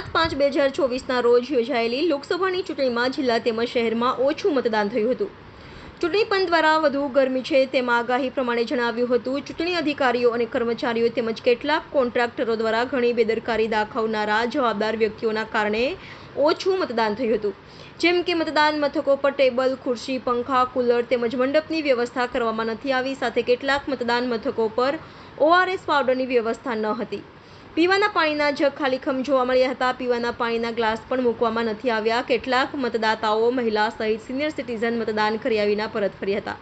7/5/2024ના રોજ યોજાયેલી લોકસભાની ચૂંટણીમાં જિલ્લા તેમજ શહેરમાં ઓછું મતદાન થયું હતું. ચૂંટણી પંચ દ્વારા વધુ ગરમી છે તેમ આગાહી પ્રમાણે જણાવ્યું હતું. ચૂંટણી અધિકારીઓ અને કર્મચારીઓ તેમજ કેટલાક કોન્ટ્રાક્ટરો દ્વારા ઘણી બેદરકારી દાખવનારા જવાબદાર વ્યક્તિઓના કારણે ઓછું મતદાન થયું હતું. જેમ કે મતદાન મથકો પર ટેબલ, ખુરશી, પંખા, કુલર તેમજ મંડપની વ્યવસ્થા કરવામાં નથી આવી. સાથે કેટલાક મતદાન મથકો પર ORS પાવડરની વ્યવસ્થા ન હતી. પીવાના પાણીના જગ ખાલીખમ જોવા મળ્યા હતા. પીવાના પાણીના ગ્લાસ પણ મૂકવામાં નથી આવ્યા. કેટલાક મતદાતાઓ મહિલા સહિત સિનિયર સિટીઝન મતદાન કર્યા વિના પરત ફર્યા હતા.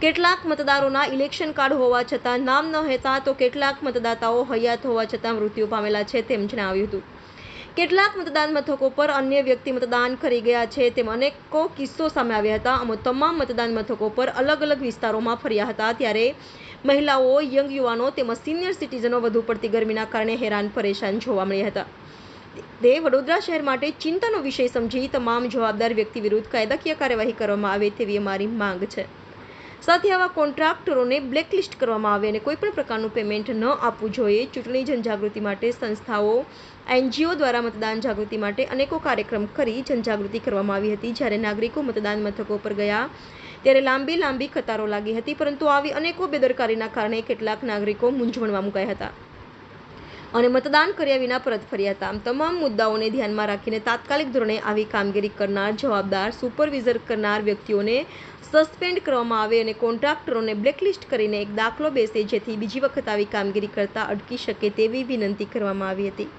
કેટલાક મતદારોના ઇલેક્શન કાર્ડ હોવા છતાં નામ ન હતા તો કેટલાક મતદાતાઓ હયાત હોવા છતાં મૃત્યુ પામેલા છે તેમ જણાવ્યું હતું. કેટલાક મતદાન મથકો પર અન્ય વ્યક્તિ મતદાન કરી ગયા છે તેમ અનેકો કિસ્સો સામે આવ્યા હતા. તમામ મતદાન મથકો પર અલગ અલગ વિસ્તારોમાં ફર્યા હતા. ત્યારે મહિલાઓ, યંગ યુવાનો તેમજ સિનિયર સિટીઝનો વધુ પડતી ગરમીના કારણે હેરાન પરેશાન જોવા મળ્યા હતા. તે વડોદરા શહેર માટે ચિંતાનો વિષય સમજી તમામ જવાબદાર વ્યક્તિ વિરુદ્ધ કાયદાકીય કાર્યવાહી કરવામાં આવે તેવી અમારી માંગ છે. સાથે આવા કોન્ટ્રાક્ટરોને બ્લેકલિસ્ટ કરવામાં આવે અને કોઈપણ પ્રકારનું પેમેન્ટ ન આપવું જોઈએ. ચૂંટણી જનજાગૃતિ માટે સંસ્થાઓ, NGO દ્વારા મતદાન જાગૃતિ માટે અનેકો કાર્યક્રમ કરી જનજાગૃતિ કરવામાં આવી હતી. જ્યારે નાગરિકો મતદાન મથકો પર ગયા ત્યારે લાંબી કતારો લાગી હતી. પરંતુ આવી અનેકો બેદરકારીના કારણે કેટલાક નાગરિકો મૂંઝવણમાં મુકાયા હતા અને મતદાન કર્યા વિના પરત ફર્યા હતા. આમ તમામ મુદ્દાઓને ધ્યાનમાં રાખીને તાત્કાલિક ધોરણે આવી કામગીરી કરનાર, જવાબદાર, સુપરવિઝન કરનાર વ્યક્તિઓને સસ્પેન્ડ કરવામાં આવે અને કોન્ટ્રાક્ટરોને બ્લેકલિસ્ટ કરીને એક દાખલો બેસે જેથી બીજી વખત આવી કામગીરી કરતા અટકી શકે તેવી વિનંતી કરવામાં આવી હતી.